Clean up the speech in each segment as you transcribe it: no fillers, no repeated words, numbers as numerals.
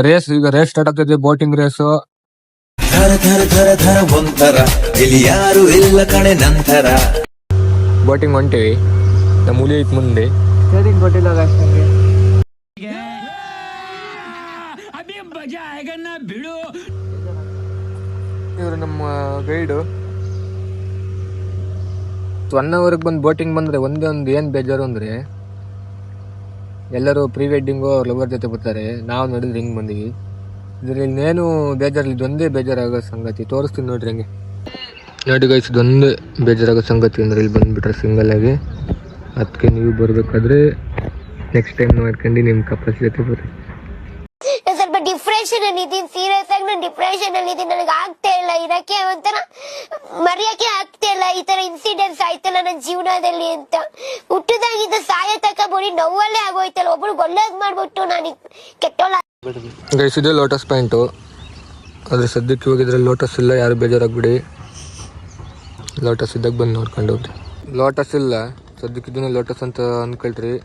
Race ಈಗ race start ಆಗ್ತದೆ, boating race. ಧರ ಧರ ಧರ ಧರ ಒಂಥರ, ಇಲ್ಲಿ ಯಾರು ಇಲ್ಲ ಕಣೆ ನಂತರ. ಬೋಟಿಂಗ್ ಹೊಂಟಿವಿ, ನಮ್ಮ ಹುಲಿ ಐತ್ ಮುಂದೆ. ಸ್ಟೇರಿಂಗ್ ಕೊಟ್ಟಿಲ್ಲ ನಂಗೆ. ಇವರು ನಮ್ಮ ಗೈಡು. 1 ಅವರ್ಗೆ ಬಂದು ಬೋಟಿಂಗ್ ಬಂದ್ರೆ ಒಂದೇ ಒಂದು ಏನ್ ಬೇಜಾರು ಅಂದ್ರೆ, ಎಲ್ಲರೂ ಪ್ರೀ ವೆಡ್ಡಿಂಗು ಅವ್ರ ಲವರ್ ಜೊತೆ ಬರ್ತಾರೆ, ನಾವು ನೋಡಿದ್ರೆ ಹಿಂಗೆ ಬಂದೀವಿ. ಇದ್ರಲ್ಲಿ ಇನ್ನೇನು ಬೇಜಾರಿಲ್ಲ, ಇದೊಂದೇ ಬೇಜಾರಾಗೋ ಸಂಗತಿ. ತೋರಿಸ್ತೀನಿ ನೋಡ್ರಿ ಹಂಗೆ. ನೋಡಿ ಗೈಸ್, ಇದೊಂದೇ ಬೇಜಾರಾಗೋ ಸಂಗತಿ ಅಂದ್ರೆ ಇಲ್ಲಿ ಬಂದುಬಿಟ್ರೆ ಸಿಂಗಲ್ ಆಗಿ. ಅದಕ್ಕೆ ನೀವು ಬರಬೇಕಾದ್ರೆ ನೆಕ್ಸ್ಟ್ ಟೈಮ್ ಮಾಡ್ಕೊಂಡು ನಿಮ್ಮ ಕಪಲ್ಸ್ ಜೊತೆ ಬರ್ರಿ. ಸ್ವಲ್ಪ ಡಿಪ್ರೆಷನ್ ಅಲ್ಲಿ ಇದೀನಿ, ಸೀರಿಯಸ್ ಆಗಿ ನಾನು ಡಿಪ್ರೆಷನ್ ಅಲ್ಲಿ ಇದೀನಿ. ನನಗೆ ಆಗ್ತಾ ಇಲ್ಲ ಇರಕ್ಕೆ, ಒಂಥರ ಮರೆಯಕ್ಕೆ ಆಗ್ತಾ ಇಲ್ಲ. ಈ ತರ ಇನ್ಸಿಡೆಂಟ್ಸ್ ಆಯ್ತಲ್ಲ ನನ್ನ ಜೀವನದಲ್ಲಿ ಅಂತ. ಹುಟ್ಟದಾಗಿದ್ದ ಸಾಯ ತಕ ಬರೀ ನೋವಲ್ಲೇ ಆಗೋಯ್ತಲ್ಲ. ಒಬ್ರು ಒಳ್ಳೇದ್ ಮಾಡ್ಬಿಟ್ಟು ನಾನು ಕೆಟ್ಟೋಳ. ಗೈಸ್, ಇದೆ ಲೋಟಸ್ ಪಾಯಿಂಟು. ಆದರೆ ಸದ್ಯಕ್ಕೆ ಹೋಗಿದ್ರೆ ಲೋಟಸ್ ಇಲ್ಲ, ಯಾರು ಬೇಜಾರಾಗ್ಬಿಡಿ. ಲೋಟಸ್ ಇದ್ದಾಗ ಬಂದು ನೋಡ್ಕೊಂಡು ಹೋಗ್ರಿ. ಲೋಟಸ್ ಇಲ್ಲ ಸದ್ಯಕ್ಕೆ, ಇದನ್ನ ಲೋಟಸ್ ಅಂತ ಅಂದ್ಕೊಳ್ರಿ.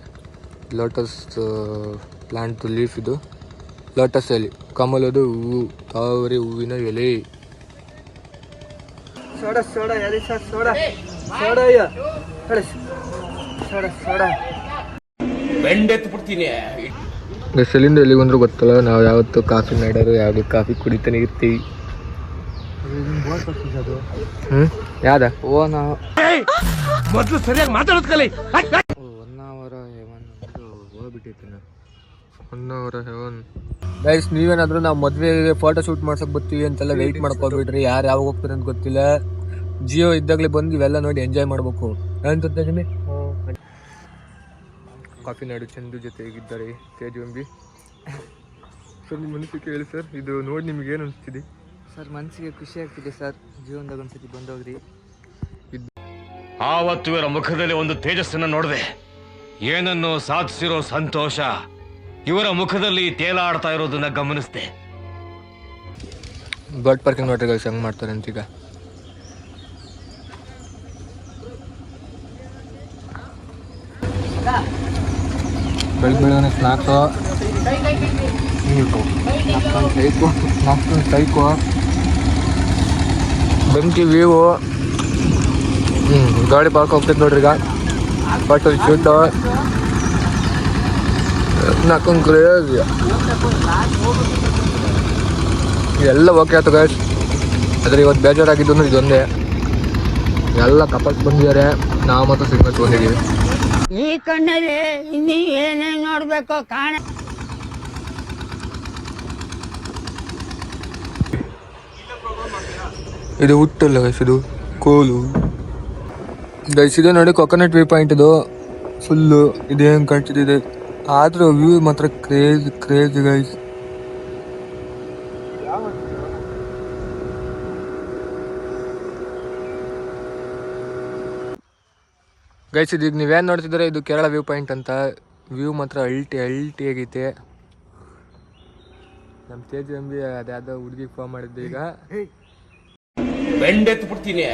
ಲೋಟಸ್ ಪ್ಲಾಂಟ್ ಲೀಫ್ ಇದು. ಲೋಟಸ್ ಎಲೆ, ಕಮಲದ ಹೂವು, ತಾವರೆ ಹೂವಿನ ಎಲೆ. ಸೋಡಾ ಸೋಡಾ ಎಲ್ಲಿ sir? Soda soda soda soda ಬೆಂಡೆತ್ತು ಬಿಡ್ತೀನಿ. ಎಲ್ಲಿಂದ ಎಲ್ಲಿಗೆ ಬಂದರೂ ಗೊತ್ತಲ್ಲ, ನಾವು ಯಾವತ್ತು ಕಾಫಿ ನಾಡೋರು, ಯಾವಾಗ ಕಾಫಿ ಕುಡಿತಾನೆ ಇರ್ತೀವಿ. ಯಾವ್ದ ಮೊದಲು ಸರಿಯಾಗಿ ಮಾತಾಡೋದ್ ಕಲಿ. 1 ಅವರ್ ಹೆವನ್ ಹೋಗ್ಬಿಟ್ಟೈತೆ. 1 ಅವರ್ ಹೆವನ್. ಗೈಸ್, ನೀವೇನಾದ್ರೂ ನಾವು ಮದುವೆಗೆ ಫೋಟೋ ಶೂಟ್ ಮಾಡ್ಸಕ್ ಬರ್ತೀವಿ ಅಂತೆಲ್ಲ ವೆಯ್ಟ್ ಮಾಡ್ಕೊಬಿಡ್ರಿ. ಯಾರು ಯಾವಾಗ ಹೋಗ್ತಾರೆ ಅಂತ ಗೊತ್ತಿಲ್ಲ. ಜಿಯೋ ಇದ್ದಾಗಲೇ ಬಂದು ಇವೆಲ್ಲ ನೋಡಿ ಎಂಜಾಯ್ ಮಾಡ್ಬೇಕು ಅಂತ. ಕಾಫಿ ನಾಡು ಚಂದು ಜೊತೆ ಹೇಗಿದ್ದಾರೆ ತೇಜವಂಬಿ ಸರ್? ನಿಮ್ಮ ಮನಸ್ಸಿಗೆ ಹೇಳಿ ಸರ್, ಇದು ನೋಡಿ ನಿಮ್ಗೆ ಏನು ಅನಿಸ್ತಿದೆ ಸರ್? ಮನಸ್ಸಿಗೆ ಖುಷಿ ಆಗ್ತಿದೆ ಸರ್, ಜೀವನದಾಗ ಒಂದ್ಸತಿ ಬಂದೋಗ್ರಿ. ಆವತ್ತು ಇವರ ಮುಖದಲ್ಲಿ ಒಂದು ತೇಜಸ್ಸನ್ನು ನೋಡಿದೆ, ಏನನ್ನು ಸಾಧಿಸಿರೋ ಸಂತೋಷ ಇವರ ಮುಖದಲ್ಲಿ ತೇಲಾಡ್ತಾ ಇರೋದನ್ನ ಗಮನಿಸಿದೆ. ಬರ್ಡ್ ಪಾರ್ಕಿಂಗ್ ನೋಡ್ರಿ ಗೈಸ್ ಹೆಂಗೆ ಮಾಡ್ತಾರೆ ಅಂತೀಗ. ಬೆಳಗ್ಗೆ ಸ್ನಾಕ್ಸು, ಸೈಕು, ಬೆಂಕಿ ವ್ಯೂವು. ಗಾಡಿ ಪಾರ್ಕ್ ಹೋಗ್ತೈತೆ ನೋಡ್ರಿ. ಈಗ ಫೋಟೋ ಶೂಟು ನಾಲ್ಕು ಕ್ರೇಜ್ ಎಲ್ಲ ಓಕೆ ಆಯ್ತು ಗೈಸ್. ಆದರೆ ಇವತ್ತು ಬೇಜಾರಾಗಿದ್ದು ಅಂದ್ರೆ ಇದೊಂದೇ, ಎಲ್ಲ ಕಪಲ್ಸ್ ಬಂದಿದ್ದಾರೆ, ನಾವು ಮಾತ್ರ ಸಿಂಗಲ್ಸ್ ಬಂದಿದ್ದೀವಿ. ಈ ಕಣ್ಣಲ್ಲಿ ಇನ್ನೀ ಏನೇನು ನೋಡ್ಬೇಕೋ ಕಾಣ. ಇದು ಹುಟ್ಟಲ್ಲ ಗೈಸ್, ಇದು ಕೋಲು ಗೈಸ್. ಇದೆ ನೋಡಿ ಕೊಕೊನಟ್ ವ್ಯೂ ಪಾಯಿಂಟ್. ಇದು ಫುಲ್ಲು ಇದೇನು ಕಾಣ್ತಿದೆ, ಆದ್ರೂ ವ್ಯೂ ಮಾತ್ರ ಕ್ರೇಜ್ ಕ್ರೇಜ್ ಗೈಸ್. ಗೈಸ್, ಇದೀಗ ನೀವೇನು ನೋಡ್ತಿದ್ರೆ ಇದು ಕೇರಳ ವ್ಯೂ ಪಾಯಿಂಟ್ ಅಂತ. ವ್ಯೂ ಮಾತ್ರ ಅಲ್ಟಿ ಆಗೈತೆ. ನಮ್ಮ ತೇಜ್ ಅಂಬಿ ಅದ್ಯಾವುದೋ ಹುಡುಗಿಗೆ ಫೋನ್ ಮಾಡಿದ್ದೆ ಈಗ. ಬೆಂಡೆತ್ತು ಬಿಡ್ತೀನಿ.